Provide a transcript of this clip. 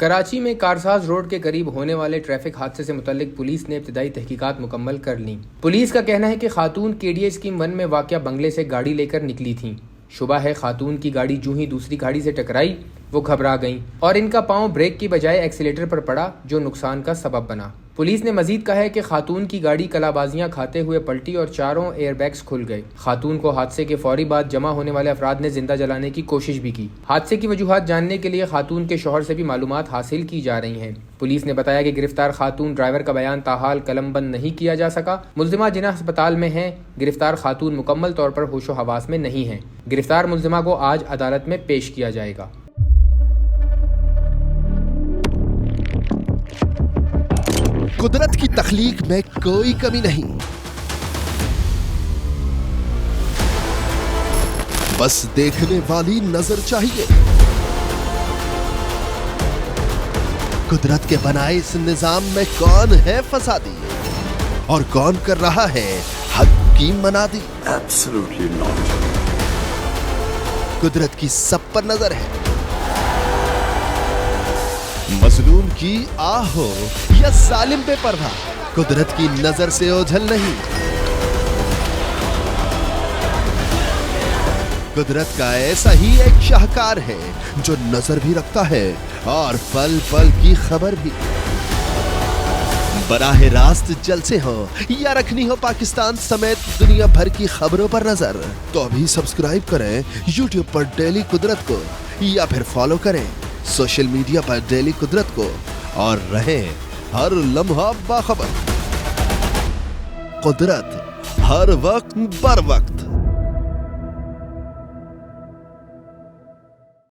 کراچی میں کارساز روڈ کے قریب ہونے والے ٹریفک حادثے سے متعلق پولیس نے ابتدائی تحقیقات مکمل کر لیں۔ پولیس کا کہنا ہے کہ خاتون KDA اسکیم 1 میں واقع بنگلے سے گاڑی لے کر نکلی تھیں۔ شبہ ہے خاتون کی گاڑی جو ہی دوسری گاڑی سے ٹکرائی وہ گھبرا گئیں اور ان کا پاؤں بریک کی بجائے ایکسیلیٹر پر پڑا جو نقصان کا سبب بنا۔ پولیس نے مزید کہا ہے کہ خاتون کی گاڑی کلابازیاں کھاتے ہوئے پلٹی اور چاروں ایئر بیگز کھل گئے۔ خاتون کو حادثے کے فوری بعد جمع ہونے والے افراد نے زندہ جلانے کی کوشش بھی کی۔ حادثے کی وجوہات جاننے کے لیے خاتون کے شوہر سے بھی معلومات حاصل کی جا رہی ہیں۔ پولیس نے بتایا کہ گرفتار خاتون ڈرائیور کا بیان تاحال قلم بند نہیں کیا جا سکا۔ ملزمہ جناح ہسپتال میں ہیں۔ گرفتار خاتون مکمل طور پر ہوش و حواس میں نہیں ہیں۔ گرفتار ملزمہ کو آج عدالت میں پیش کیا جائے گا۔ قدرت کی تخلیق میں کوئی کمی نہیں، بس دیکھنے والی نظر چاہیے۔ قدرت کے بنائے اس نظام میں کون ہے فسادی اور کون کر رہا ہے حق کی منادی؟ Absolutely not. قدرت کی سب پر نظر ہے، مظلوم کی آہ ہو یا ظالم بے پرواہ، قدرت کی نظر سے اوجھل نہیں۔ قدرت کا ایسا ہی ایک شاہکار ہے جو نظر بھی رکھتا ہے اور پل پل کی خبر بھی۔ براہ راست جلسے ہو یا رکھنی ہو پاکستان سمیت دنیا بھر کی خبروں پر نظر تو ابھی سبسکرائب کریں YouTube پر ڈیلی قدرت کو یا پھر فالو کریں سوشل میڈیا پر ڈیلی قدرت کو اور رہیں ہر لمحہ باخبر۔ قدرت ہر وقت بر وقت۔